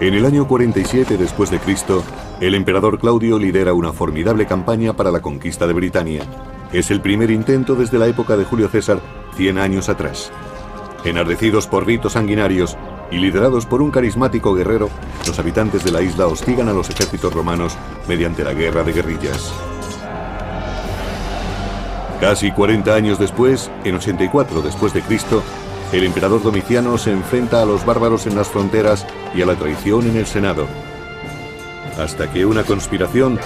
En el año 47 después de Cristo, el emperador Claudio lidera una formidable campaña para la conquista de Britania. Es el primer intento desde la época de Julio César, 100 años atrás. Enardecidos por ritos sanguinarios y liderados por un carismático guerrero, los habitantes de la isla hostigan a los ejércitos romanos mediante la guerra de guerrillas. Casi 40 años después, en 84 después de Cristo, el emperador Domiciano se enfrenta a los bárbaros en las fronteras y a la traición en el Senado, hasta que una conspiración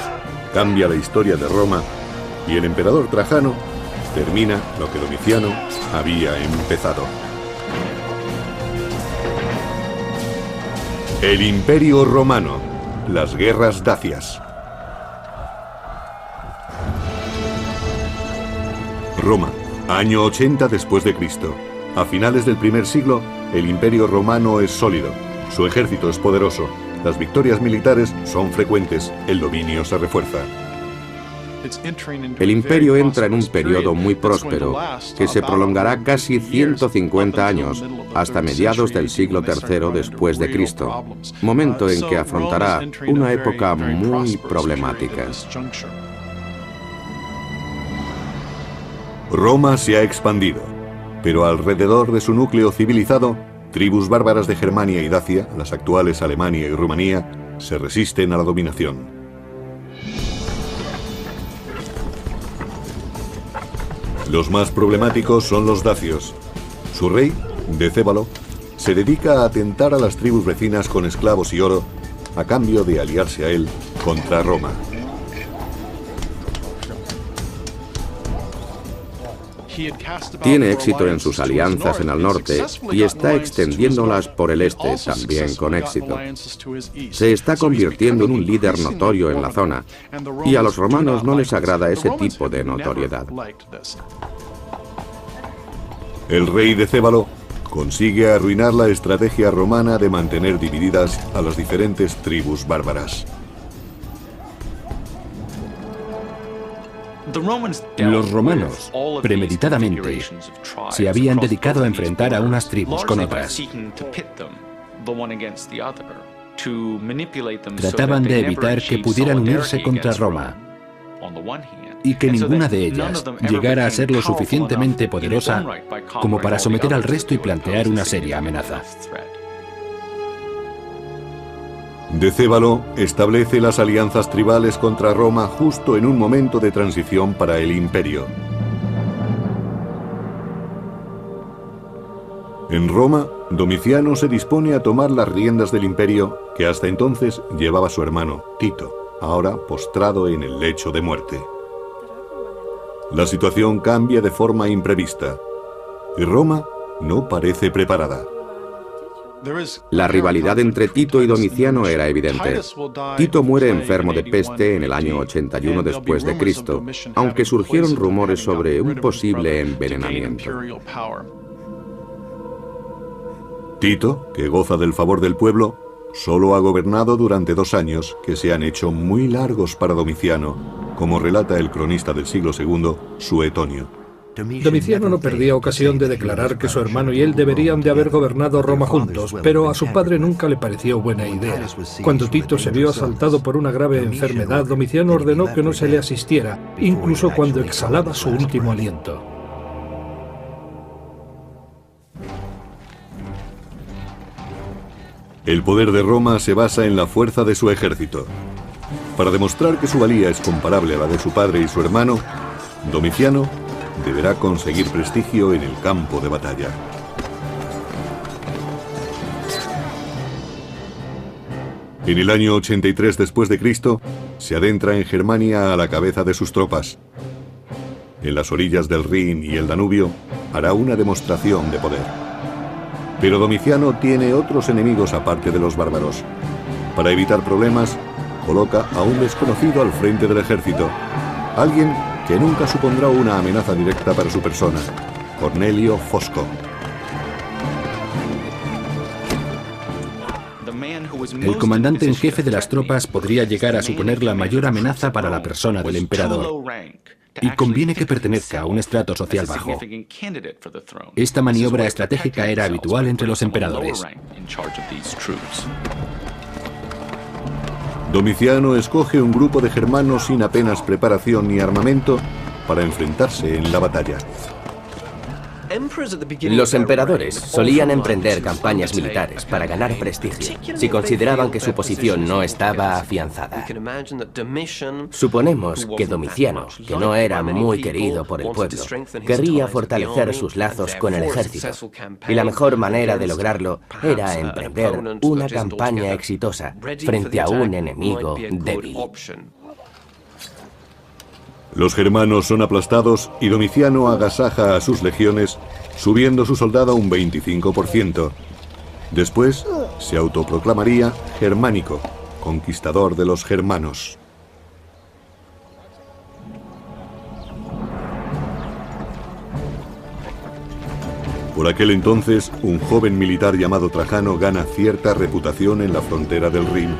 cambia la historia de Roma y el emperador Trajano termina lo que Domiciano había empezado. El Imperio Romano, las guerras dacias. Roma, año 80 después de Cristo. A finales del primer siglo, el Imperio Romano es sólido, su ejército es poderoso, las victorias militares son frecuentes, el dominio se refuerza. El imperio entra en un periodo muy próspero, que se prolongará casi 150 años, hasta mediados del siglo III después de Cristo, momento en que afrontará una época muy problemática. Roma se ha expandido, pero alrededor de su núcleo civilizado, tribus bárbaras de Germania y Dacia, las actuales Alemania y Rumanía, se resisten a la dominación. Los más problemáticos son los dacios. Su rey, Decébalo, se dedica a atentar a las tribus vecinas con esclavos y oro, a cambio de aliarse a él contra Roma. Tiene éxito en sus alianzas en el norte y está extendiéndolas por el este también con éxito. Se está convirtiendo en un líder notorio en la zona y a los romanos no les agrada ese tipo de notoriedad. El rey Decébalo consigue arruinar la estrategia romana de mantener divididas a las diferentes tribus bárbaras. Los romanos, premeditadamente, se habían dedicado a enfrentar a unas tribus con otras. Trataban de evitar que pudieran unirse contra Roma y que ninguna de ellas llegara a ser lo suficientemente poderosa como para someter al resto y plantear una seria amenaza. Decébalo establece las alianzas tribales contra Roma justo en un momento de transición para el imperio. En Roma, Domiciano se dispone a tomar las riendas del imperio que hasta entonces llevaba su hermano, Tito, ahora postrado en el lecho de muerte. La situación cambia de forma imprevista y Roma no parece preparada. La rivalidad entre Tito y Domiciano era evidente. Tito muere enfermo de peste en el año 81 después de Cristo, aunque surgieron rumores sobre un posible envenenamiento. Tito, que goza del favor del pueblo, solo ha gobernado durante 2 años que se han hecho muy largos para Domiciano, como relata el cronista del siglo II, Suetonio. Domiciano no perdía ocasión de declarar que su hermano y él deberían de haber gobernado Roma juntos, pero a su padre nunca le pareció buena idea. Cuando Tito se vio asaltado por una grave enfermedad, Domiciano ordenó que no se le asistiera, incluso cuando exhalaba su último aliento. El poder de Roma se basa en la fuerza de su ejército. Para demostrar que su valía es comparable a la de su padre y su hermano, Domiciano deberá conseguir prestigio en el campo de batalla. En el año 83 después de Cristo, se adentra en Germania a la cabeza de sus tropas. En las orillas del Rin y el Danubio, hará una demostración de poder. Pero Domiciano tiene otros enemigos aparte de los bárbaros. Para evitar problemas, coloca a un desconocido al frente del ejército, alguien que nunca supondrá una amenaza directa para su persona, Cornelio Fosco. El comandante en jefe de las tropas podría llegar a suponer la mayor amenaza para la persona del emperador, y conviene que pertenezca a un estrato social bajo. Esta maniobra estratégica era habitual entre los emperadores. Domiciano escoge un grupo de germanos sin apenas preparación ni armamento para enfrentarse en la batalla. Los emperadores solían emprender campañas militares para ganar prestigio, si consideraban que su posición no estaba afianzada. Suponemos que Domiciano, que no era muy querido por el pueblo, querría fortalecer sus lazos con el ejército, y la mejor manera de lograrlo era emprender una campaña exitosa frente a un enemigo débil. Los germanos son aplastados y Domiciano agasaja a sus legiones, subiendo su soldado un 25%. Después se autoproclamaría germánico, conquistador de los germanos. Por aquel entonces, un joven militar llamado Trajano gana cierta reputación en la frontera del Rin,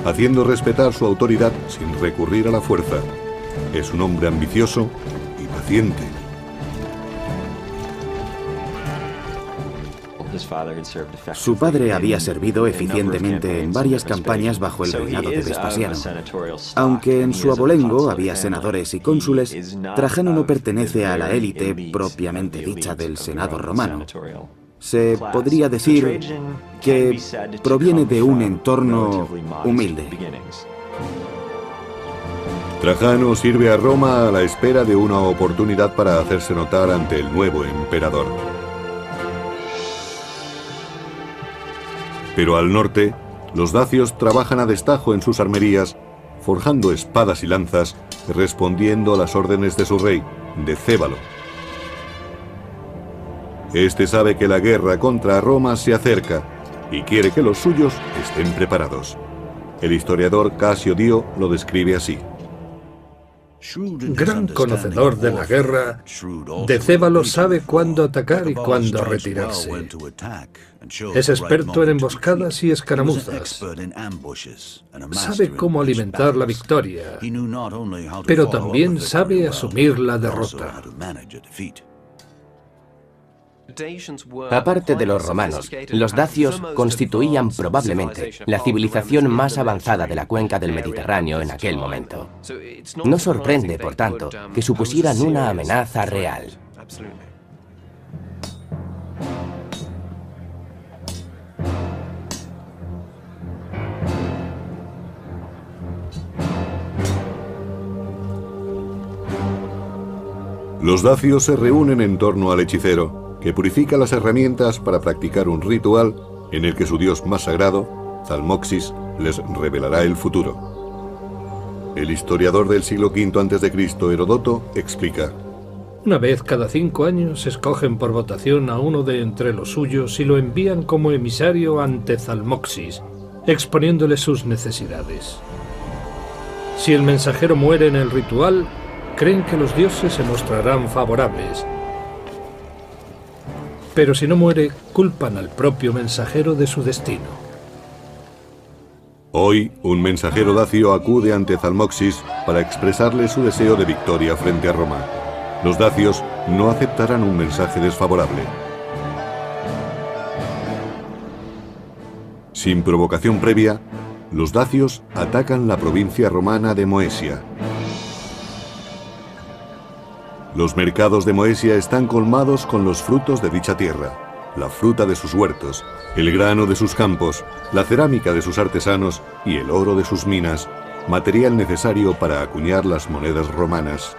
haciendo respetar su autoridad sin recurrir a la fuerza. Es un hombre ambicioso y paciente. Su padre había servido eficientemente en varias campañas bajo el reinado de Vespasiano. Aunque en su abolengo había senadores y cónsules, Trajano no pertenece a la élite propiamente dicha del Senado romano. Se podría decir que proviene de un entorno humilde. Trajano sirve a Roma a la espera de una oportunidad para hacerse notar ante el nuevo emperador. Pero al norte, los dacios trabajan a destajo en sus armerías, forjando espadas y lanzas, respondiendo a las órdenes de su rey, Decébalo. Este sabe que la guerra contra Roma se acerca y quiere que los suyos estén preparados. El historiador Casio Dio lo describe así. Gran conocedor de la guerra, Decébalo sabe cuándo atacar y cuándo retirarse. Es experto en emboscadas y escaramuzas. Sabe cómo alimentar la victoria, pero también sabe asumir la derrota. Aparte de los romanos, los dacios constituían probablemente la civilización más avanzada de la cuenca del Mediterráneo en aquel momento. No sorprende, por tanto, que supusieran una amenaza real. Los dacios se reúnen en torno al hechicero, que purifica las herramientas para practicar un ritual en el que su dios más sagrado, Zalmoxis, les revelará el futuro. El historiador del siglo V a.C., Heródoto, explica: Una vez cada 5 años escogen por votación a uno de entre los suyos y lo envían como emisario ante Zalmoxis, exponiéndole sus necesidades. Si el mensajero muere en el ritual, creen que los dioses se mostrarán favorables. Pero si no muere, culpan al propio mensajero de su destino. Hoy, un mensajero dacio acude ante Zalmoxis para expresarle su deseo de victoria frente a Roma. Los dacios no aceptarán un mensaje desfavorable. Sin provocación previa, los dacios atacan la provincia romana de Moesia. Los mercados de Moesia están colmados con los frutos de dicha tierra, la fruta de sus huertos, el grano de sus campos, la cerámica de sus artesanos y el oro de sus minas, material necesario para acuñar las monedas romanas.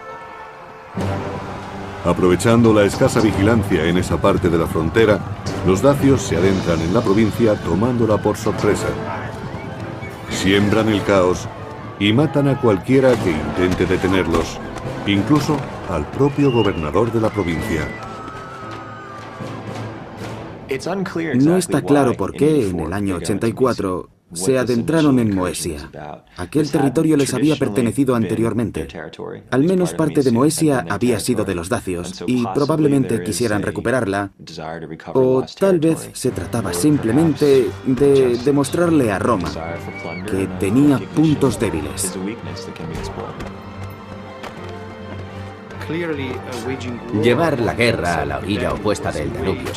Aprovechando la escasa vigilancia en esa parte de la frontera, los dacios se adentran en la provincia tomándola por sorpresa. Siembran el caos y matan a cualquiera que intente detenerlos, incluso al propio gobernador de la provincia. No está claro por qué en el año 84 se adentraron en Moesia. Aquel territorio les había pertenecido anteriormente. Al menos parte de Moesia había sido de los dacios y probablemente quisieran recuperarla, o tal vez se trataba simplemente de demostrarle a Roma que tenía puntos débiles. Llevar la guerra a la orilla opuesta del Danubio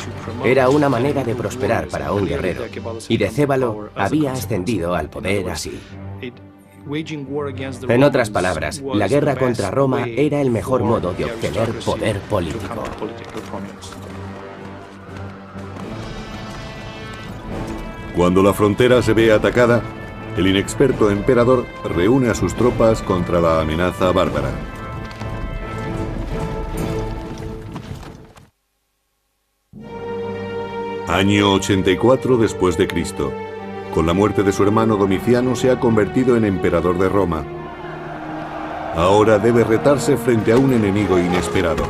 era una manera de prosperar para un guerrero, y Decébalo había ascendido al poder así. En otras palabras, la guerra contra Roma era el mejor modo de obtener poder político. Cuando la frontera se ve atacada, el inexperto emperador reúne a sus tropas contra la amenaza bárbara. Año 84 después de Cristo. Con la muerte de su hermano Domiciano se ha convertido en emperador de Roma. Ahora debe retarse frente a un enemigo inesperado.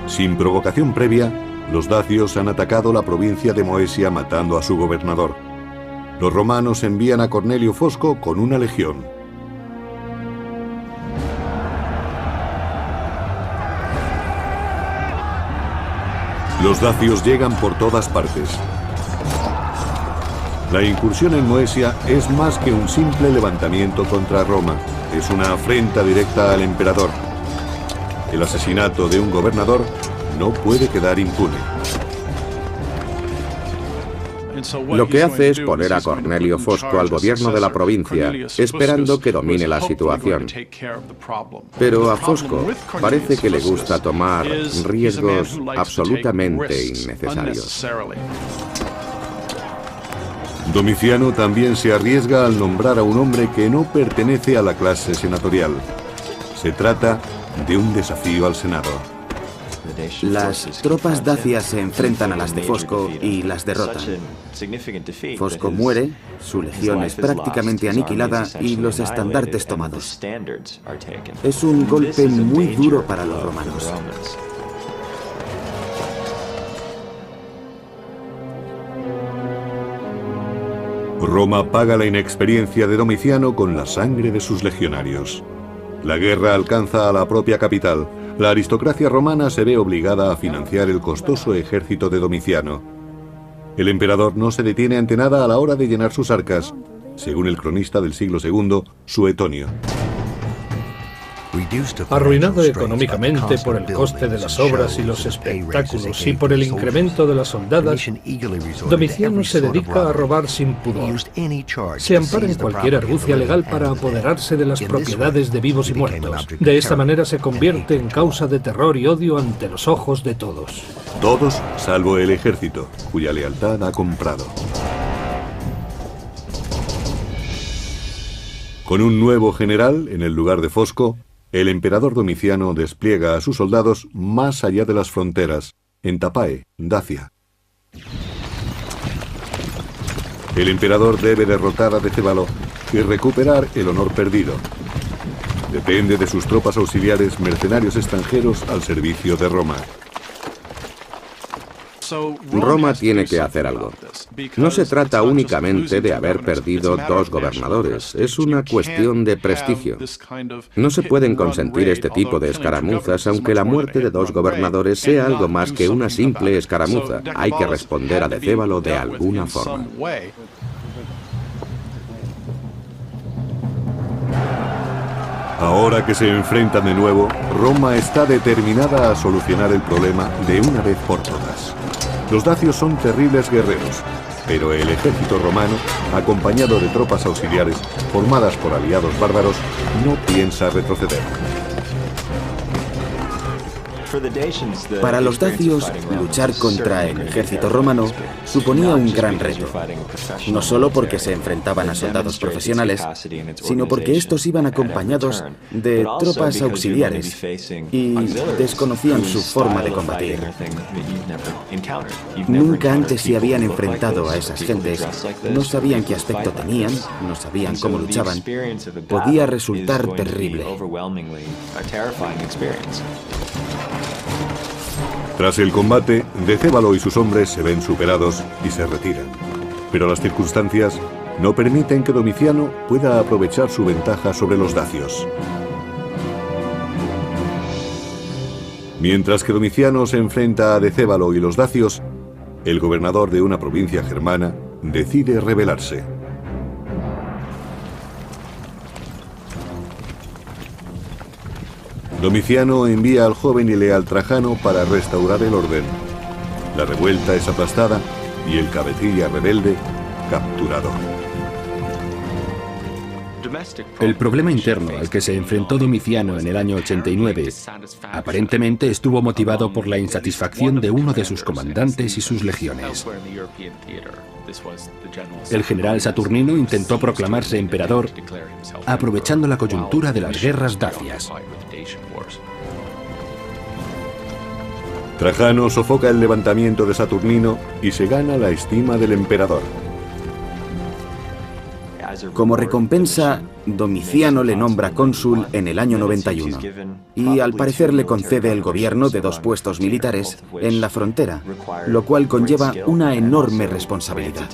Sin provocación previa, los dacios han atacado la provincia de Moesia matando a su gobernador. Los romanos envían a Cornelio Fosco con una legión. Los dacios llegan por todas partes. La incursión en Moesia es más que un simple levantamiento contra Roma. Es una afrenta directa al emperador. El asesinato de un gobernador no puede quedar impune. Lo que hace es poner a Cornelio Fosco al gobierno de la provincia, esperando que domine la situación. Pero a Fosco parece que le gusta tomar riesgos absolutamente innecesarios. Domiciano también se arriesga al nombrar a un hombre que no pertenece a la clase senatorial. Se trata de un desafío al Senado. Las tropas dacias se enfrentan a las de Fosco y las derrotan. Fosco muere, su legión es prácticamente aniquilada y los estandartes tomados. Es un golpe muy duro para los romanos. Roma paga la inexperiencia de Domiciano con la sangre de sus legionarios. La guerra alcanza a la propia capital. La aristocracia romana se ve obligada a financiar el costoso ejército de Domiciano. El emperador no se detiene ante nada a la hora de llenar sus arcas, según el cronista del siglo II, Suetonio. Arruinado económicamente por el coste de las obras y los espectáculos y por el incremento de las soldadas, Domiciano se dedica a robar sin pudor. Se ampara en cualquier argucia legal para apoderarse de las propiedades de vivos y muertos. De esta manera se convierte en causa de terror y odio ante los ojos de todos. Todos salvo el ejército, cuya lealtad ha comprado. Con un nuevo general en el lugar de Fosco, el emperador Domiciano despliega a sus soldados más allá de las fronteras, en Tapae, Dacia. El emperador debe derrotar a Decébalo y recuperar el honor perdido. Depende de sus tropas auxiliares mercenarios extranjeros al servicio de Roma. Roma tiene que hacer algo. No se trata únicamente de haber perdido 2 gobernadores, es una cuestión de prestigio. No se pueden consentir este tipo de escaramuzas, aunque la muerte de 2 gobernadores sea algo más que una simple escaramuza. Hay que responder a Decébalo de alguna forma. Ahora que se enfrentan de nuevo, Roma está determinada a solucionar el problema de una vez por todas. Los dacios son terribles guerreros, pero el ejército romano, acompañado de tropas auxiliares formadas por aliados bárbaros, no piensa retroceder. Para los dacios, luchar contra el ejército romano suponía un gran reto, no solo porque se enfrentaban a soldados profesionales, sino porque estos iban acompañados de tropas auxiliares y desconocían su forma de combatir. Nunca antes se habían enfrentado a esas gentes, no sabían qué aspecto tenían, no sabían cómo luchaban. Podía resultar terrible. Tras el combate, Decébalo y sus hombres se ven superados y se retiran. Pero las circunstancias no permiten que Domiciano pueda aprovechar su ventaja sobre los dacios. Mientras que Domiciano se enfrenta a Decébalo y los dacios, el gobernador de una provincia germana decide rebelarse. Domiciano envía al joven y leal Trajano para restaurar el orden. La revuelta es aplastada y el cabecilla rebelde capturado. El problema interno al que se enfrentó Domiciano en el año 89 aparentemente estuvo motivado por la insatisfacción de uno de sus comandantes y sus legiones. El general Saturnino intentó proclamarse emperador aprovechando la coyuntura de las guerras dacias. Trajano sofoca el levantamiento de Saturnino y se gana la estima del emperador. Como recompensa, Domiciano le nombra cónsul en el año 91 y al parecer le concede el gobierno de 2 puestos militares en la frontera, lo cual conlleva una enorme responsabilidad.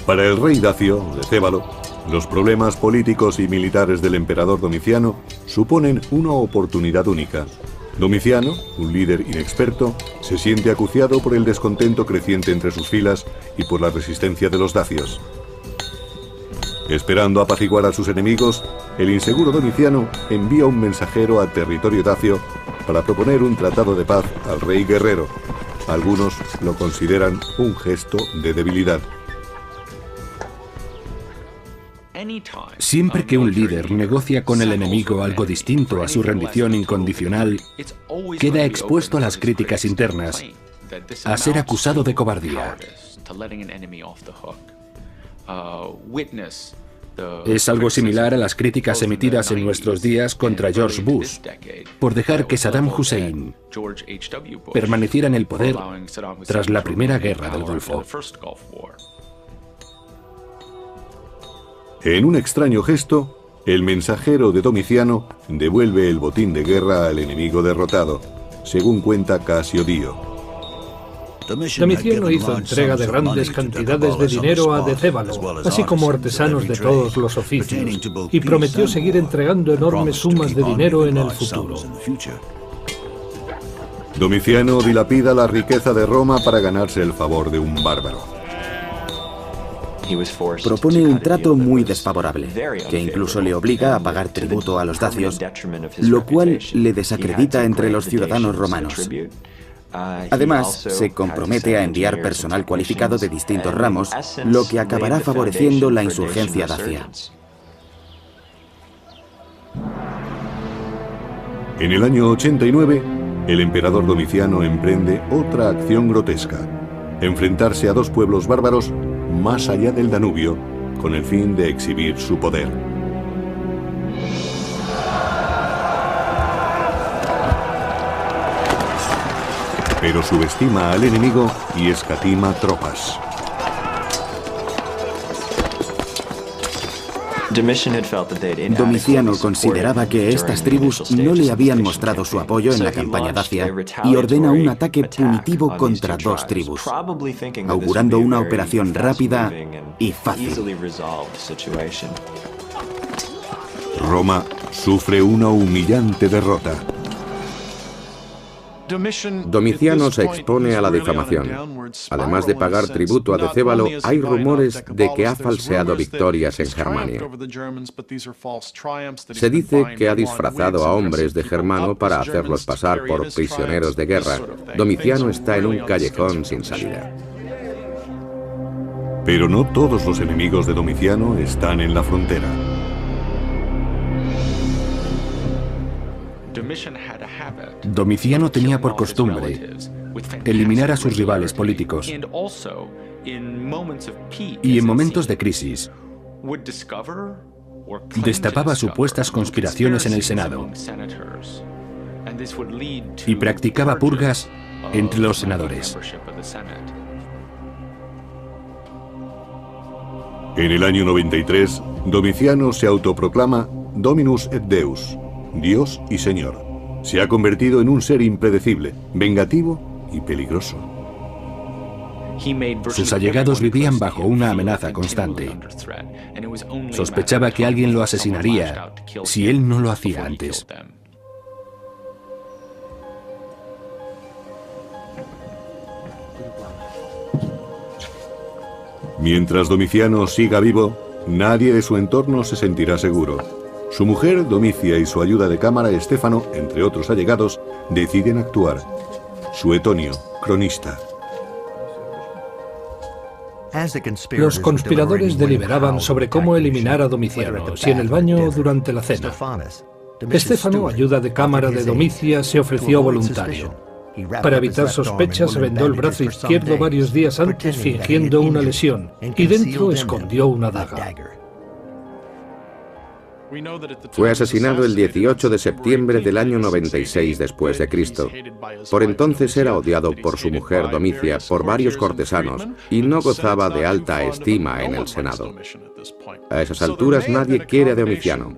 Para el rey Dacio, de Cébalo, los problemas políticos y militares del emperador Domiciano suponen una oportunidad única. Domiciano, un líder inexperto, se siente acuciado por el descontento creciente entre sus filas y por la resistencia de los dacios. Esperando apaciguar a sus enemigos, el inseguro Domiciano envía un mensajero a territorio dacio para proponer un tratado de paz al rey guerrero. Algunos lo consideran un gesto de debilidad. Siempre que un líder negocia con el enemigo algo distinto a su rendición incondicional, queda expuesto a las críticas internas, a ser acusado de cobardía. Es algo similar a las críticas emitidas en nuestros días contra George Bush por dejar que Saddam Hussein permaneciera en el poder tras la Primera Guerra del Golfo. En un extraño gesto, el mensajero de Domiciano devuelve el botín de guerra al enemigo derrotado, según cuenta Casio Dio. Domiciano hizo entrega de grandes cantidades de dinero a Decébalo, así como artesanos de todos los oficios, y prometió seguir entregando enormes sumas de dinero en el futuro. Domiciano dilapida la riqueza de Roma para ganarse el favor de un bárbaro. Propone un trato muy desfavorable, que incluso le obliga a pagar tributo a los dacios, lo cual le desacredita entre los ciudadanos romanos. Además, se compromete a enviar personal cualificado de distintos ramos, lo que acabará favoreciendo la insurgencia dacia. En el año 89, el emperador Domiciano emprende otra acción grotesca: enfrentarse a 2 pueblos bárbaros más allá del Danubio, con el fin de exhibir su poder. Pero subestima al enemigo y escatima tropas. Domiciano consideraba que estas tribus no le habían mostrado su apoyo en la campaña dacia y ordena un ataque punitivo contra 2 tribus, augurando una operación rápida y fácil. Roma sufre una humillante derrota. Domiciano se expone a la difamación. Además de pagar tributo a Decébalo, hay rumores de que ha falseado victorias en Germania. Se dice que ha disfrazado a hombres de Germano para hacerlos pasar por prisioneros de guerra. Domiciano está en un callejón sin salida. Pero no todos los enemigos de Domiciano están en la frontera. Domiciano tenía por costumbre eliminar a sus rivales políticos y en momentos de crisis destapaba supuestas conspiraciones en el Senado y practicaba purgas entre los senadores. En el año 93, Domiciano se autoproclama Dominus et Deus, Dios y Señor. Se ha convertido en un ser impredecible, vengativo y peligroso. Sus allegados vivían bajo una amenaza constante. Sospechaba que alguien lo asesinaría si él no lo hacía antes. Mientras Domiciano siga vivo, nadie de su entorno se sentirá seguro. Su mujer, Domicia, y su ayuda de cámara, Estéfano, entre otros allegados, deciden actuar. Suetonio, cronista. Los conspiradores deliberaban sobre cómo eliminar a Domiciano, si en el baño o durante la cena. Estéfano, ayuda de cámara de Domicia, se ofreció voluntario. Para evitar sospechas, vendó el brazo izquierdo varios días antes fingiendo una lesión y dentro escondió una daga. Fue asesinado el 18 de septiembre del año 96 después de Cristo. Por entonces era odiado por su mujer Domicia, por varios cortesanos, y no gozaba de alta estima en el Senado. A esas alturas nadie quiere a Domiciano.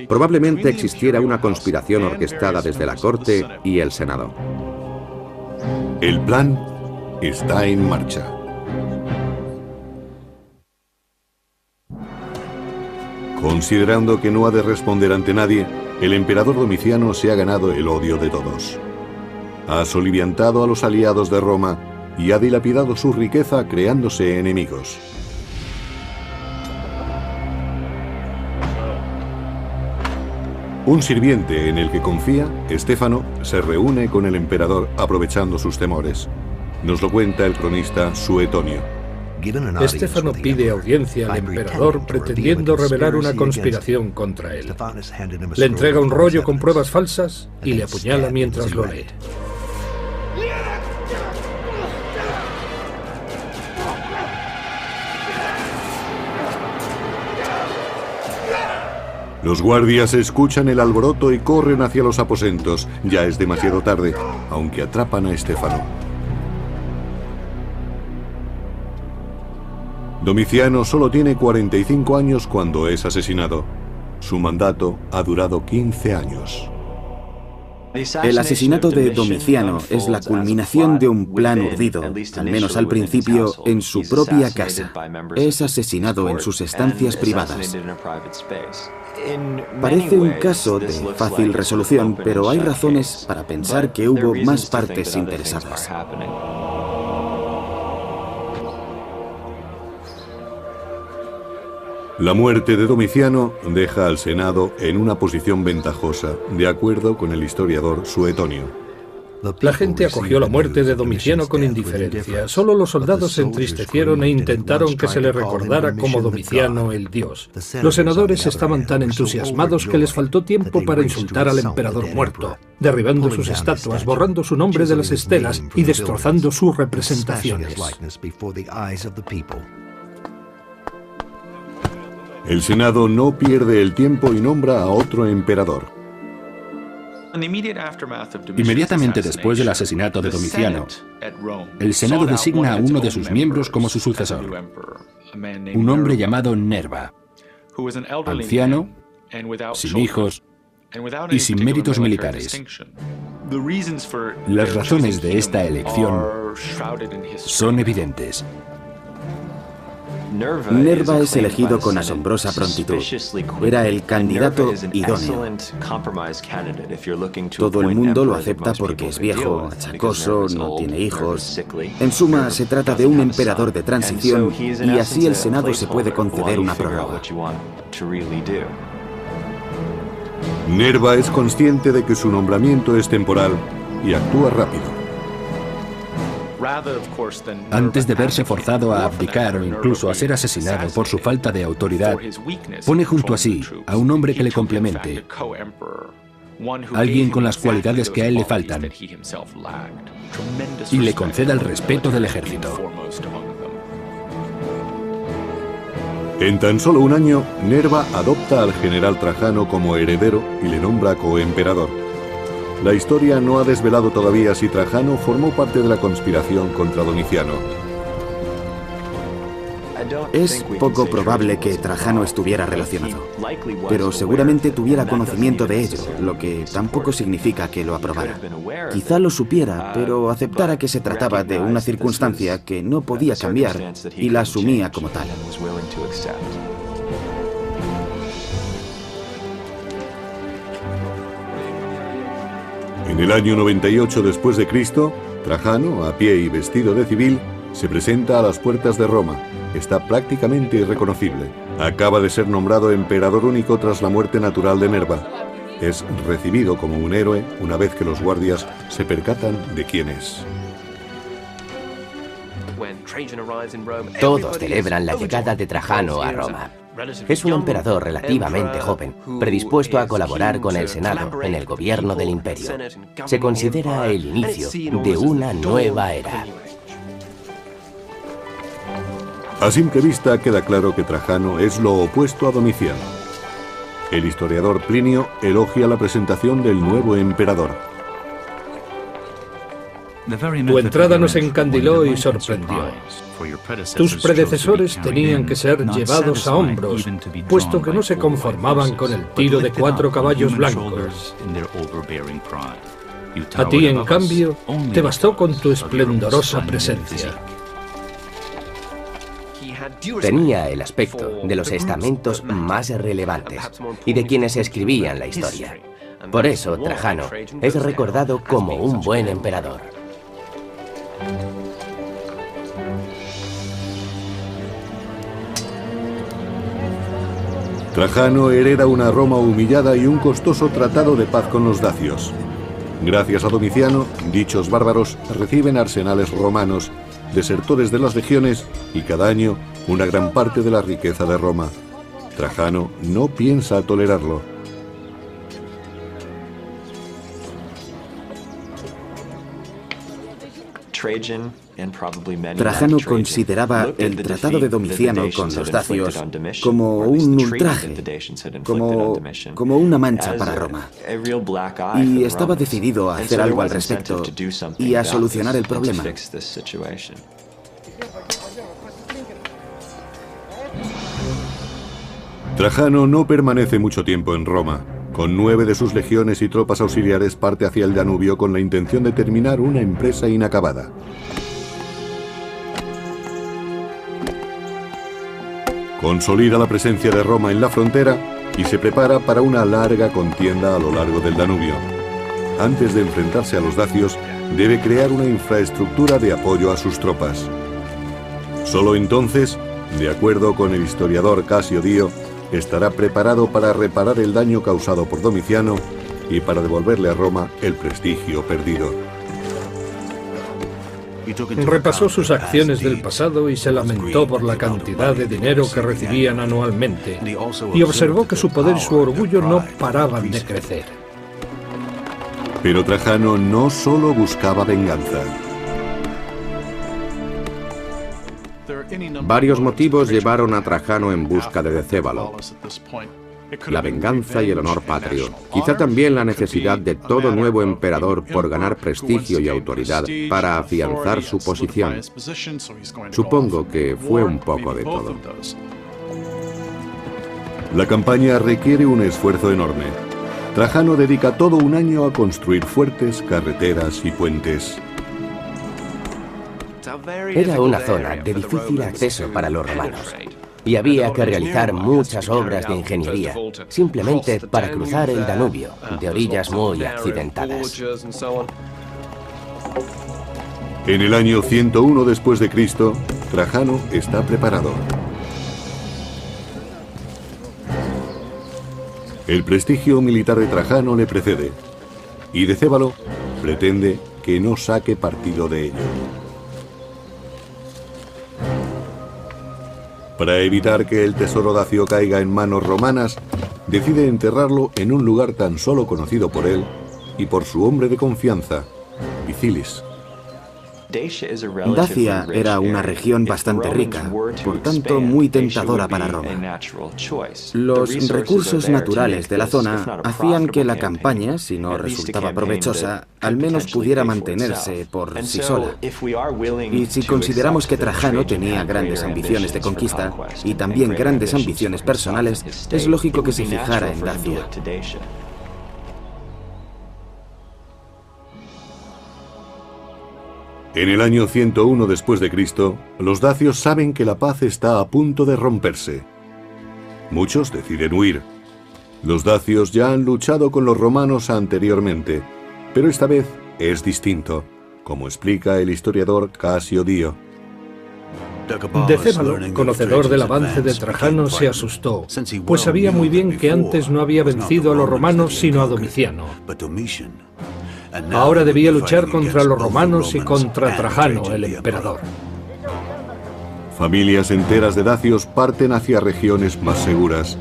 Probablemente existiera una conspiración orquestada desde la corte y el Senado. El plan está en marcha. Considerando que no ha de responder ante nadie, el emperador Domiciano se ha ganado el odio de todos. Ha soliviantado a los aliados de Roma y ha dilapidado su riqueza creándose enemigos. Un sirviente en el que confía, Estéfano, se reúne con el emperador aprovechando sus temores. Nos lo cuenta el cronista Suetonio. Estéfano pide audiencia al emperador pretendiendo revelar una conspiración contra él. Le entrega un rollo con pruebas falsas y le apuñala mientras lo lee. Los guardias escuchan el alboroto y corren hacia los aposentos. Ya es demasiado tarde, aunque atrapan a Estéfano. Domiciano solo tiene 45 años cuando es asesinado. Su mandato ha durado 15 años. El asesinato de Domiciano es la culminación de un plan urdido, al menos al principio, en su propia casa. Es asesinado en sus estancias privadas. Parece un caso de fácil resolución, pero hay razones para pensar que hubo más partes interesadas. La muerte de Domiciano deja al Senado en una posición ventajosa, de acuerdo con el historiador Suetonio. La gente acogió la muerte de Domiciano con indiferencia. Solo los soldados se entristecieron e intentaron que se le recordara como Domiciano el dios. Los senadores estaban tan entusiasmados que les faltó tiempo para insultar al emperador muerto, derribando sus estatuas, borrando su nombre de las estelas y destrozando sus representaciones. El Senado no pierde el tiempo y nombra a otro emperador. Inmediatamente después del asesinato de Domiciano, el Senado designa a uno de sus miembros como su sucesor, un hombre llamado Nerva, anciano, sin hijos y sin méritos militares. Las razones de esta elección son evidentes. Nerva es elegido con asombrosa prontitud. Era el candidato idóneo. Todo el mundo lo acepta porque es viejo, achacoso, no tiene hijos. En suma, se trata de un emperador de transición y así el Senado se puede conceder una prórroga. Nerva es consciente de que su nombramiento es temporal y actúa rápido. Antes de verse forzado a abdicar o incluso a ser asesinado por su falta de autoridad, pone junto a sí a un hombre que le complemente, alguien con las cualidades que a él le faltan, y le conceda el respeto del ejército. En tan solo un año, Nerva adopta al general Trajano como heredero y le nombra coemperador. La historia no ha desvelado todavía si Trajano formó parte de la conspiración contra Domiciano. Es poco probable que Trajano estuviera relacionado, pero seguramente tuviera conocimiento de ello, lo que tampoco significa que lo aprobara. Quizá lo supiera, pero aceptara que se trataba de una circunstancia que no podía cambiar y la asumía como tal. En el año 98 después de Cristo, Trajano, a pie y vestido de civil, se presenta a las puertas de Roma. Está prácticamente irreconocible. Acaba de ser nombrado emperador único tras la muerte natural de Nerva. Es recibido como un héroe una vez que los guardias se percatan de quién es. Todos celebran la llegada de Trajano a Roma. Es un emperador relativamente joven, predispuesto a colaborar con el Senado en el gobierno del imperio. Se considera el inicio de una nueva era. A simple vista queda claro que Trajano es lo opuesto a Domiciano. El historiador Plinio elogia la presentación del nuevo emperador. Tu entrada nos encandiló y sorprendió. Tus predecesores tenían que ser llevados a hombros, puesto que no se conformaban con el tiro de 4 caballos blancos. A ti, en cambio, te bastó con tu esplendorosa presencia. Tenía el aspecto de los estamentos más relevantes y de quienes escribían la historia. Por eso, Trajano es recordado como un buen emperador. Trajano hereda una Roma humillada y un costoso tratado de paz con los dacios. Gracias a Domiciano, dichos bárbaros reciben arsenales romanos, desertores de las legiones y cada año una gran parte de la riqueza de Roma. Trajano no piensa tolerarlo. Trajano consideraba el tratado de Domiciano con los dacios como un ultraje, como una mancha para Roma. Y estaba decidido a hacer algo al respecto y a solucionar el problema. Trajano no permanece mucho tiempo en Roma. Con 9 de sus legiones y tropas auxiliares parte hacia el Danubio con la intención de terminar una empresa inacabada. Consolida la presencia de Roma en la frontera y se prepara para una larga contienda a lo largo del Danubio. Antes de enfrentarse a los dacios, debe crear una infraestructura de apoyo a sus tropas. Solo entonces, de acuerdo con el historiador Casio Dio, estará preparado para reparar el daño causado por Domiciano y para devolverle a Roma el prestigio perdido. Repasó sus acciones del pasado y se lamentó por la cantidad de dinero que recibían anualmente, y observó que su poder y su orgullo no paraban de crecer. Pero Trajano no solo buscaba venganza. Varios motivos llevaron a Trajano en busca de Decébalo. La venganza y el honor patrio. Quizá también la necesidad de todo nuevo emperador por ganar prestigio y autoridad para afianzar su posición. Supongo que fue un poco de todo. La campaña requiere un esfuerzo enorme. Trajano dedica todo un año a construir fuertes, carreteras y puentes. Era una zona de difícil acceso para los romanos, y había que realizar muchas obras de ingeniería, simplemente para cruzar el Danubio, de orillas muy accidentadas. En el año 101 después de Cristo, Trajano está preparado. El prestigio militar de Trajano le precede, y Decébalo pretende que no saque partido de ello. Para evitar que el tesoro dacio caiga en manos romanas, decide enterrarlo en un lugar tan solo conocido por él y por su hombre de confianza, Vicilis. Dacia era una región bastante rica, por tanto muy tentadora para Roma. Los recursos naturales de la zona hacían que la campaña, si no resultaba provechosa, al menos pudiera mantenerse por sí sola. Y si consideramos que Trajano tenía grandes ambiciones de conquista y también grandes ambiciones personales, es lógico que se fijara en Dacia. En el año 101 después de Cristo, los dacios saben que la paz está a punto de romperse. Muchos deciden huir. Los dacios ya han luchado con los romanos anteriormente, pero esta vez es distinto, como explica el historiador Casio Dio. Decébalo, conocedor del avance de Trajano, se asustó, pues sabía muy bien que antes no había vencido a los romanos sino a Domiciano. Ahora debía luchar contra los romanos y contra Trajano, el emperador. Familias enteras de dacios parten hacia regiones más seguras.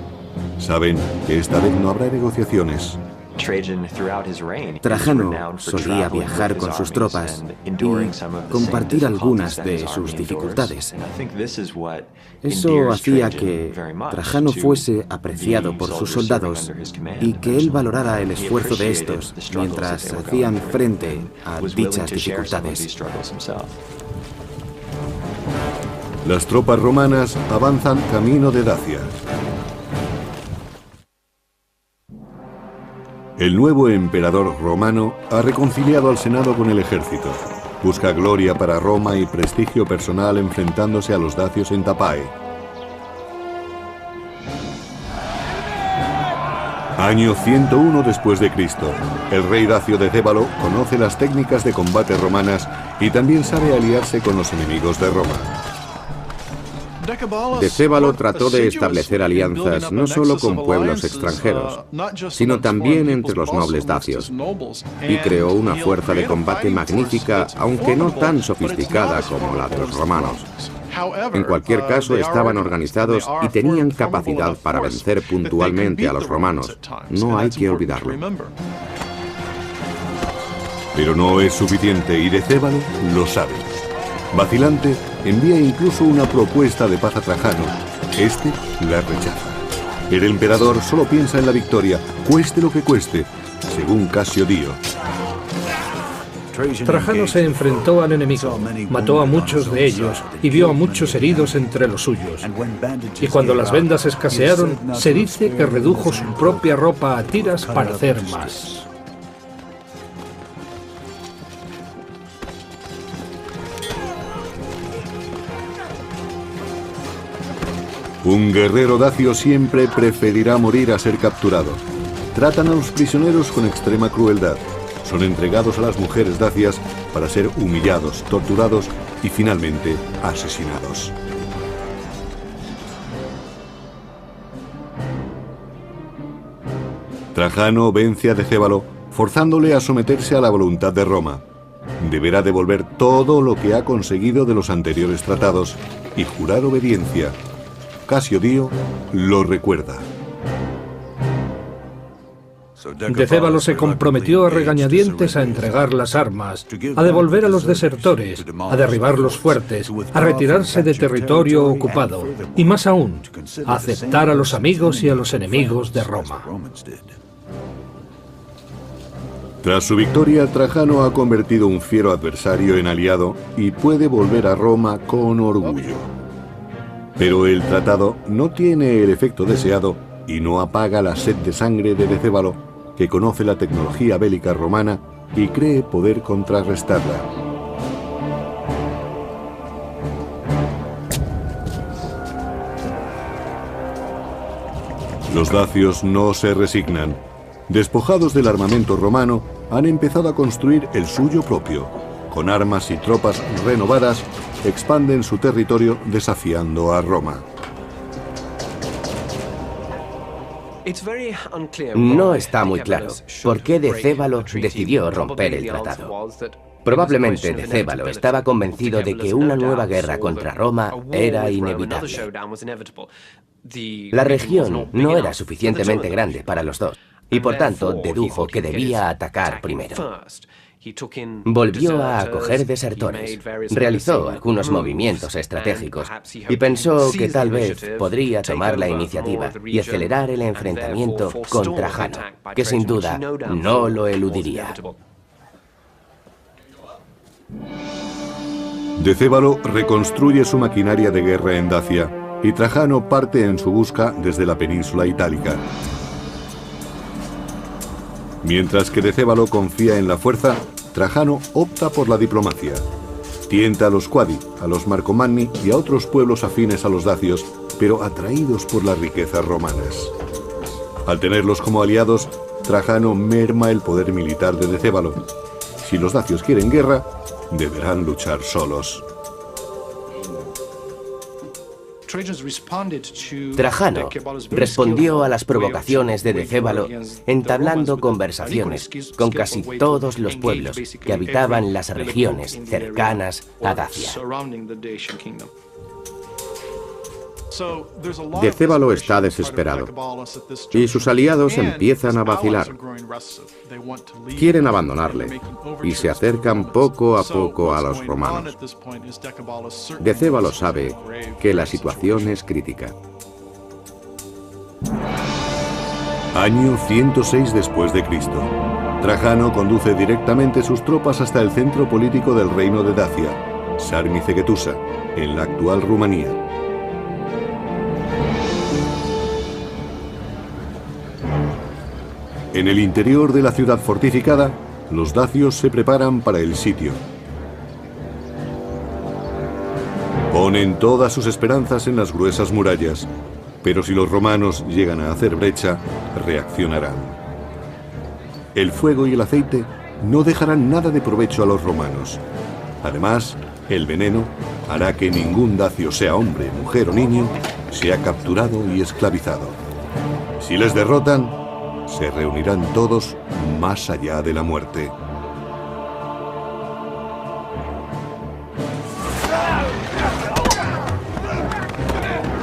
Saben que esta vez no habrá negociaciones. Trajano solía viajar con sus tropas y compartir algunas de sus dificultades. Eso hacía que Trajano fuese apreciado por sus soldados y que él valorara el esfuerzo de estos mientras hacían frente a dichas dificultades. Las tropas romanas avanzan camino de Dacia. El nuevo emperador romano ha reconciliado al Senado con el ejército. Busca gloria para Roma y prestigio personal enfrentándose a los dacios en Tapae. Año 101 después de Cristo. El rey dacio Decébalo conoce las técnicas de combate romanas y también sabe aliarse con los enemigos de Roma. Decébalo trató de establecer alianzas no solo con pueblos extranjeros, sino también entre los nobles dacios, y creó una fuerza de combate magnífica, aunque no tan sofisticada como la de los romanos. En cualquier caso, estaban organizados y tenían capacidad para vencer puntualmente a los romanos. No hay que olvidarlo. Pero no es suficiente y Decébalo lo sabe. Vacilante, envía incluso una propuesta de paz a Trajano. Este la rechaza. El emperador solo piensa en la victoria, cueste lo que cueste, según Casio Dio. Trajano se enfrentó al enemigo, mató a muchos de ellos y vio a muchos heridos entre los suyos. Y cuando las vendas escasearon, se dice que redujo su propia ropa a tiras para hacer más. Un guerrero dacio siempre preferirá morir a ser capturado. Tratan a los prisioneros con extrema crueldad. Son entregados a las mujeres dacias para ser humillados, torturados y finalmente asesinados. Trajano vence a Decébalo, forzándole a someterse a la voluntad de Roma. Deberá devolver todo lo que ha conseguido de los anteriores tratados y jurar obediencia. Casio Dio lo recuerda. Decébalo se comprometió a regañadientes a entregar las armas, a devolver a los desertores, a derribar los fuertes, a retirarse de territorio ocupado y más aún, a aceptar a los amigos y a los enemigos de Roma. Tras su victoria, Trajano ha convertido un fiero adversario en aliado y puede volver a Roma con orgullo. Pero el tratado no tiene el efecto deseado y no apaga la sed de sangre de Decébalo, que conoce la tecnología bélica romana y cree poder contrarrestarla. Los dacios no se resignan. Despojados del armamento romano, han empezado a construir el suyo propio. Con armas y tropas renovadas, expanden su territorio desafiando a Roma. No está muy claro por qué Decébalo decidió romper el tratado. Probablemente Decébalo estaba convencido de que una nueva guerra contra Roma era inevitable. La región no era suficientemente grande para los dos, y por tanto dedujo que debía atacar primero. Volvió a acoger desertores, realizó algunos movimientos estratégicos y pensó que tal vez podría tomar la iniciativa y acelerar el enfrentamiento con Trajano, que sin duda no lo eludiría. Decébalo reconstruye su maquinaria de guerra en Dacia y Trajano parte en su busca desde la península itálica. Mientras que Decébalo confía en la fuerza, Trajano opta por la diplomacia. Tienta a los Quadi, a los Marcomanni y a otros pueblos afines a los dacios, pero atraídos por las riquezas romanas. Al tenerlos como aliados, Trajano merma el poder militar de Decébalo. Si los dacios quieren guerra, deberán luchar solos. Trajano respondió a las provocaciones de Decébalo entablando conversaciones con casi todos los pueblos que habitaban las regiones cercanas a Dacia. Decébalo está desesperado y sus aliados empiezan a vacilar. Quieren abandonarle y se acercan poco a poco a los romanos. Decébalo sabe que la situación es crítica. Año 106 después de Cristo. Trajano conduce directamente sus tropas hasta el centro político del reino de Dacia, Sarmizegetusa, en la actual Rumanía. En el interior de la ciudad fortificada, los dacios se preparan para el sitio. Ponen todas sus esperanzas en las gruesas murallas, pero si los romanos llegan a hacer brecha, reaccionarán. El fuego y el aceite no dejarán nada de provecho a los romanos. Además, el veneno hará que ningún dacio, sea hombre, mujer o niño, sea capturado y esclavizado. Si les derrotan, se reunirán todos más allá de la muerte.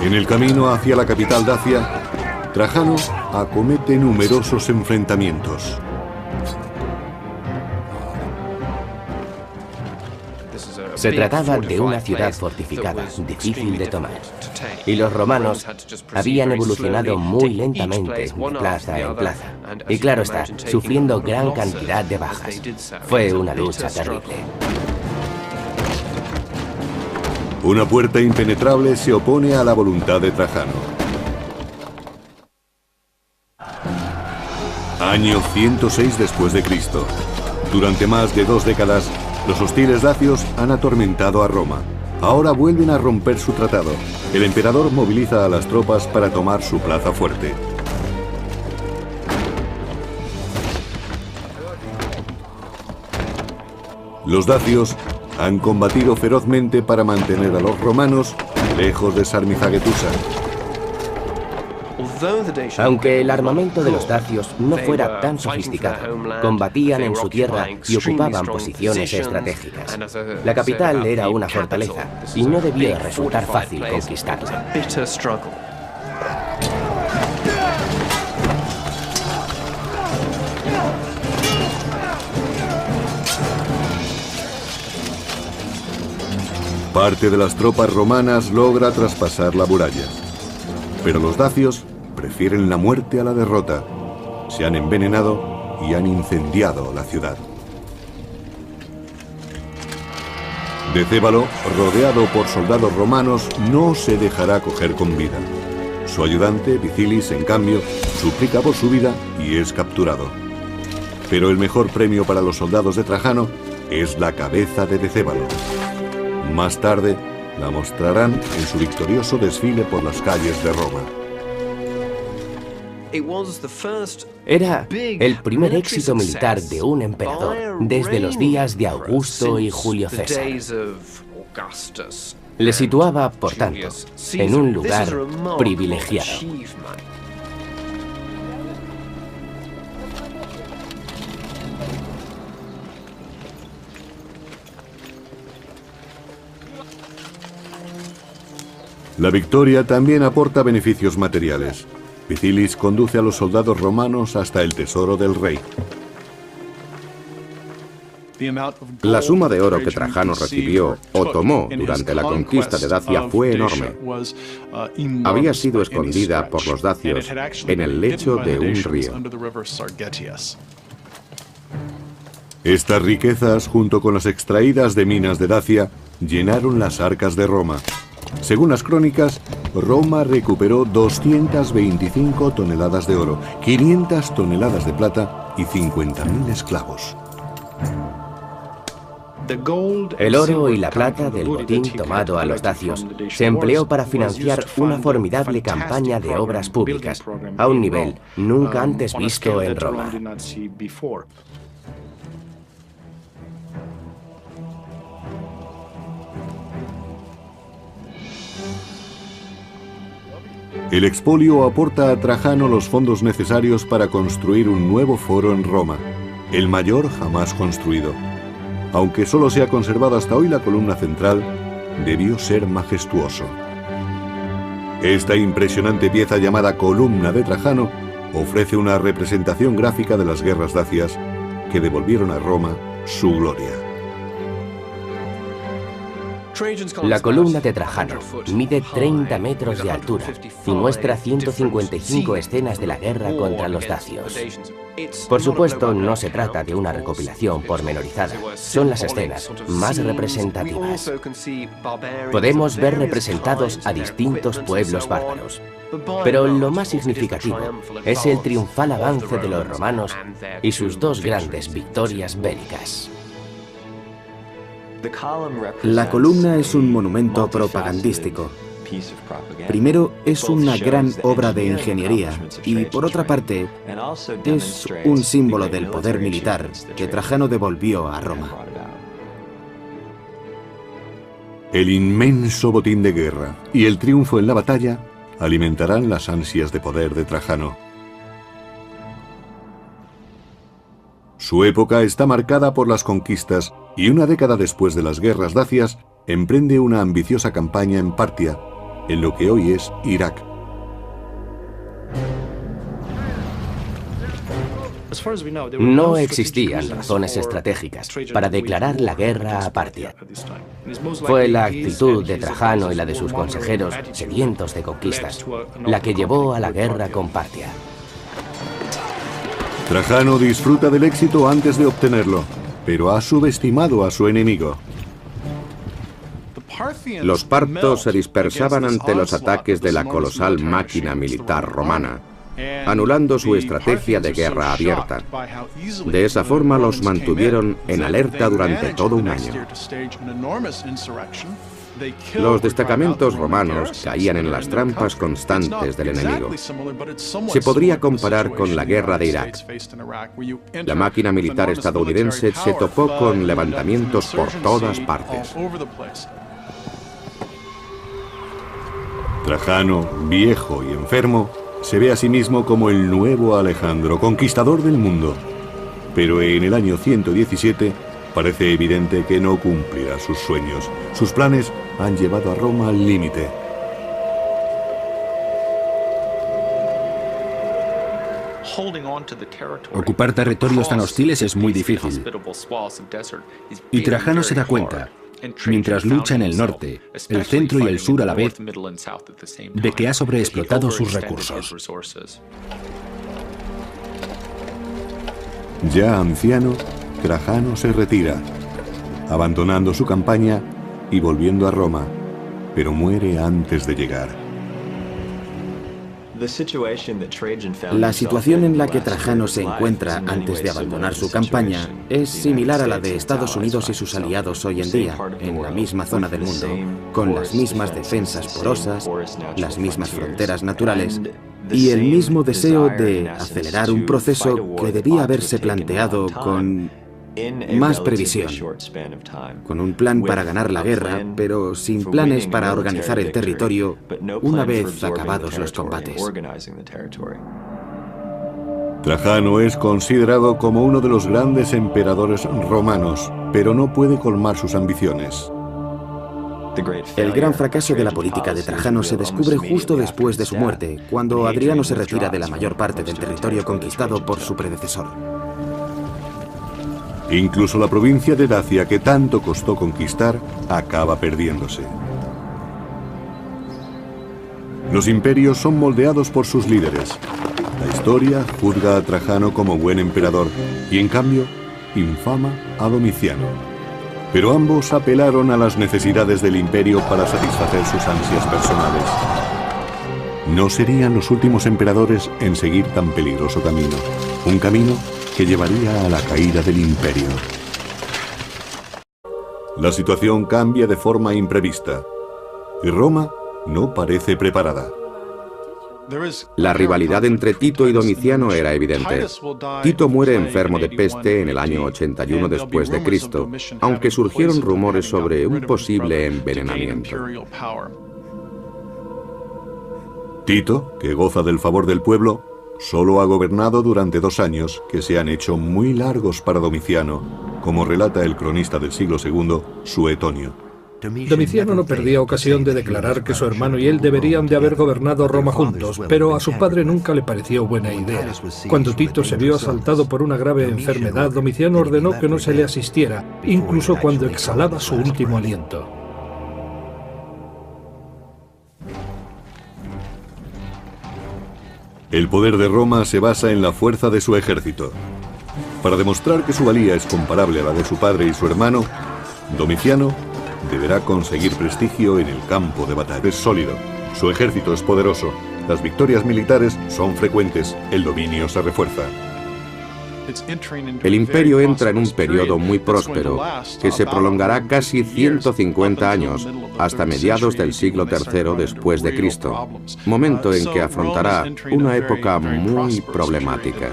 En el camino hacia la capital dacia, Trajano acomete numerosos enfrentamientos. Se trataba de una ciudad fortificada, difícil de tomar. Y los romanos habían evolucionado muy lentamente de plaza en plaza. Y claro está, sufriendo gran cantidad de bajas. Fue una lucha terrible. Una puerta impenetrable se opone a la voluntad de Trajano. Año 106 después de Cristo. Durante más de 2 décadas, los hostiles dacios han atormentado a Roma. Ahora vuelven a romper su tratado. El emperador moviliza a las tropas para tomar su plaza fuerte. Los dacios han combatido ferozmente para mantener a los romanos lejos de Sarmizegetusa. Aunque el armamento de los dacios no fuera tan sofisticado, combatían en su tierra y ocupaban posiciones estratégicas. La capital era una fortaleza y no debía resultar fácil conquistarla. Parte de las tropas romanas logra traspasar la muralla, pero los dacios prefieren la muerte a la derrota. Se han envenenado y han incendiado la ciudad. Decébalo, rodeado por soldados romanos, no se dejará coger con vida. Su ayudante, Vicilis, en cambio, suplica por su vida y es capturado. Pero el mejor premio para los soldados de Trajano es la cabeza de Decébalo. Más tarde, la mostrarán en su victorioso desfile por las calles de Roma. Era el primer éxito militar de un emperador desde los días de Augusto y Julio César. Le situaba, por tanto, en un lugar privilegiado. La victoria también aporta beneficios materiales. Vicilis conduce a los soldados romanos hasta el tesoro del rey. La suma de oro que Trajano recibió o tomó durante la conquista de Dacia fue enorme. Había sido escondida por los dacios en el lecho de un río. Estas riquezas, junto con las extraídas de minas de Dacia, llenaron las arcas de Roma. Según las crónicas, Roma recuperó 225 toneladas de oro, 500 toneladas de plata y 50.000 esclavos. El oro y la plata del botín tomado a los dacios se empleó para financiar una formidable campaña de obras públicas, a un nivel nunca antes visto en Roma. El expolio aporta a Trajano los fondos necesarios para construir un nuevo foro en Roma, el mayor jamás construido. Aunque solo se ha conservado hasta hoy la columna central, debió ser majestuoso. Esta impresionante pieza llamada Columna de Trajano ofrece una representación gráfica de las guerras dacias que devolvieron a Roma su gloria. La columna de Trajano mide 30 metros de altura y muestra 155 escenas de la guerra contra los dacios. Por supuesto, no se trata de una recopilación pormenorizada, son las escenas más representativas. Podemos ver representados a distintos pueblos bárbaros, pero lo más significativo es el triunfal avance de los romanos y sus dos grandes victorias bélicas. La columna es un monumento propagandístico. Primero, es una gran obra de ingeniería y, por otra parte, es un símbolo del poder militar que Trajano devolvió a Roma. El inmenso botín de guerra y el triunfo en la batalla alimentarán las ansias de poder de Trajano. Su época está marcada por las conquistas y una década después de las guerras dacias emprende una ambiciosa campaña en Partia, en lo que hoy es Irak. No existían razones estratégicas para declarar la guerra a Partia. Fue la actitud de Trajano y la de sus consejeros, sedientos de conquistas, la que llevó a la guerra con Partia. Trajano disfruta del éxito antes de obtenerlo, pero ha subestimado a su enemigo. Los partos se dispersaban ante los ataques de la colosal máquina militar romana, anulando su estrategia de guerra abierta. De esa forma los mantuvieron en alerta durante todo un año. Los destacamentos romanos caían en las trampas constantes del enemigo. Se podría comparar con la guerra de Irak. La máquina militar estadounidense se topó con levantamientos por todas partes. Trajano, viejo y enfermo, se ve a sí mismo como el nuevo Alejandro, conquistador del mundo. Pero en el año 117 parece evidente que no cumplirá sus sueños. Sus planes han llevado a Roma al límite. Ocupar territorios tan hostiles es muy difícil. Y Trajano se da cuenta, mientras lucha en el norte, el centro y el sur a la vez, de que ha sobreexplotado sus recursos. Ya anciano, Trajano se retira, abandonando su campaña y volviendo a Roma, pero muere antes de llegar. La situación en la que Trajano se encuentra antes de abandonar su campaña es similar a la de Estados Unidos y sus aliados hoy en día, en la misma zona del mundo, con las mismas defensas porosas, las mismas fronteras naturales y el mismo deseo de acelerar un proceso que debía haberse planteado con más previsión, con un plan para ganar la guerra, pero sin planes para organizar el territorio una vez acabados los combates. Trajano es considerado como uno de los grandes emperadores romanos, pero no puede colmar sus ambiciones. El gran fracaso de la política de Trajano se descubre justo después de su muerte, cuando Adriano se retira de la mayor parte del territorio conquistado por su predecesor. Incluso la provincia de Dacia, que tanto costó conquistar, acaba perdiéndose. Los imperios son moldeados por sus líderes. La historia juzga a Trajano como buen emperador y, en cambio, infama a Domiciano. Pero ambos apelaron a las necesidades del imperio para satisfacer sus ansias personales. No serían los últimos emperadores en seguir tan peligroso camino, un camino que llevaría a la caída del imperio. La situación cambia de forma imprevista y Roma no parece preparada. La rivalidad entre Tito y Domiciano era evidente. Tito muere enfermo de peste en el año 81 después de Cristo, aunque surgieron rumores sobre un posible envenenamiento. Tito, que goza del favor del pueblo, solo ha gobernado durante 2 años que se han hecho muy largos para Domiciano, como relata el cronista del siglo II, Suetonio. Domiciano no perdía ocasión de declarar que su hermano y él deberían de haber gobernado Roma juntos, pero a su padre nunca le pareció buena idea. Cuando Tito se vio asaltado por una grave enfermedad, Domiciano ordenó que no se le asistiera, incluso cuando exhalaba su último aliento. El poder de Roma se basa en la fuerza de su ejército. Para demostrar que su valía es comparable a la de su padre y su hermano, Domiciano deberá conseguir prestigio en el campo de batalla. Es sólido, su ejército es poderoso, las victorias militares son frecuentes, el dominio se refuerza. El imperio entra en un periodo muy próspero, que se prolongará casi 150 años, hasta mediados del siglo III después de Cristo, momento en que afrontará una época muy problemática.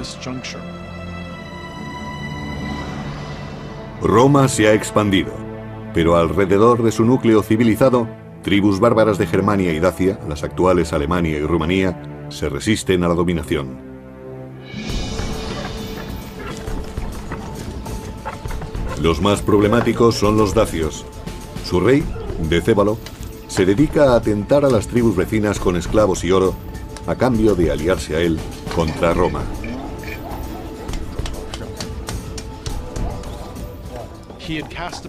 Roma se ha expandido, pero alrededor de su núcleo civilizado, tribus bárbaras de Germania y Dacia, las actuales Alemania y Rumanía, se resisten a la dominación. Los más problemáticos son los dacios. Su rey, Decébalo, se dedica a atentar a las tribus vecinas con esclavos y oro, a cambio de aliarse a él contra Roma.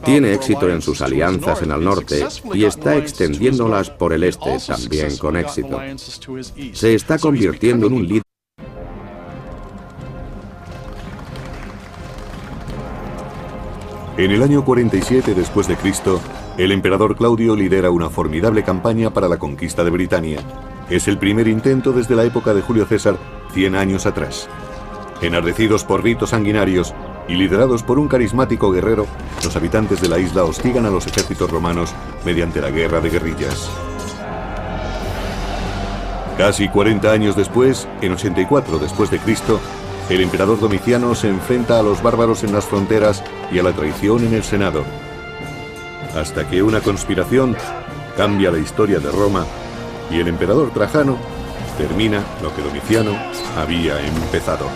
Tiene éxito en sus alianzas en el norte y está extendiéndolas por el este también con éxito. Se está convirtiendo en un líder. En el año 47 después de Cristo, el emperador Claudio lidera una formidable campaña para la conquista de Britania. Es el primer intento desde la época de Julio César, 100 años atrás. Enardecidos por ritos sanguinarios y liderados por un carismático guerrero, los habitantes de la isla hostigan a los ejércitos romanos mediante la guerra de guerrillas. Casi 40 años después, en 84 después de Cristo, el emperador Domiciano se enfrenta a los bárbaros en las fronteras y a la traición en el Senado, hasta que una conspiración cambia la historia de Roma y el emperador Trajano termina lo que Domiciano había empezado.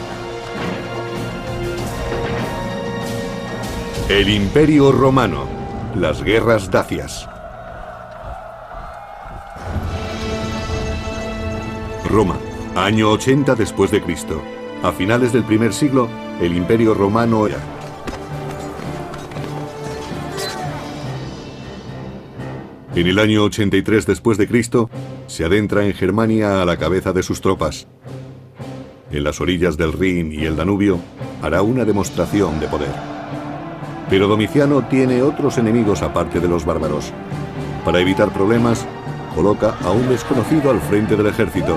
El Imperio Romano, las guerras dacias. Roma, año 80 después de Cristo. A finales del primer siglo, el Imperio Romano era. En el año 83 después de Cristo, se adentra en Germania a la cabeza de sus tropas. En las orillas del Rin y el Danubio, hará una demostración de poder. Pero Domiciano tiene otros enemigos aparte de los bárbaros. Para evitar problemas, coloca a un desconocido al frente del ejército,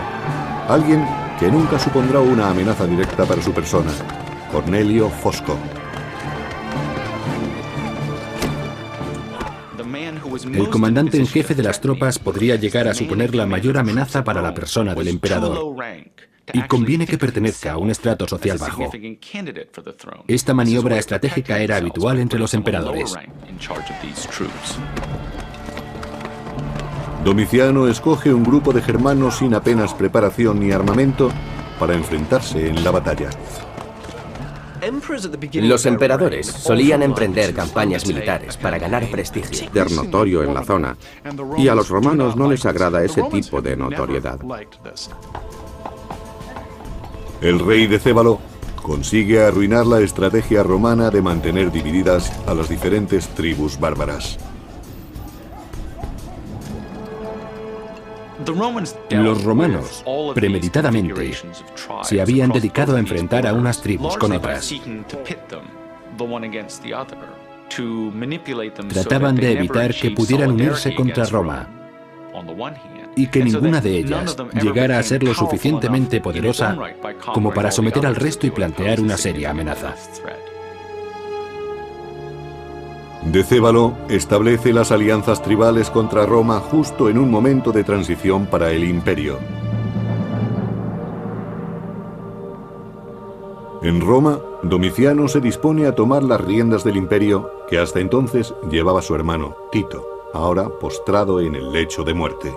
alguien que nunca supondrá una amenaza directa para su persona, Cornelio Fosco. El comandante en jefe de las tropas podría llegar a suponer la mayor amenaza para la persona del emperador, y conviene que pertenezca a un estrato social bajo. Esta maniobra estratégica era habitual entre los emperadores. Domiciano escoge un grupo de germanos sin apenas preparación ni armamento para enfrentarse en la batalla. Los emperadores solían emprender campañas militares para ganar prestigio. Líder notorio en la zona, y a los romanos no les agrada ese tipo de notoriedad. El rey Decébalo consigue arruinar la estrategia romana de mantener divididas a las diferentes tribus bárbaras. Los romanos, premeditadamente, se habían dedicado a enfrentar a unas tribus con otras. Trataban de evitar que pudieran unirse contra Roma y que ninguna de ellas llegara a ser lo suficientemente poderosa como para someter al resto y plantear una seria amenaza. Decébalo establece las alianzas tribales contra Roma justo en un momento de transición para el imperio. En Roma, Domiciano se dispone a tomar las riendas del imperio que hasta entonces llevaba su hermano, Tito, ahora postrado en el lecho de muerte.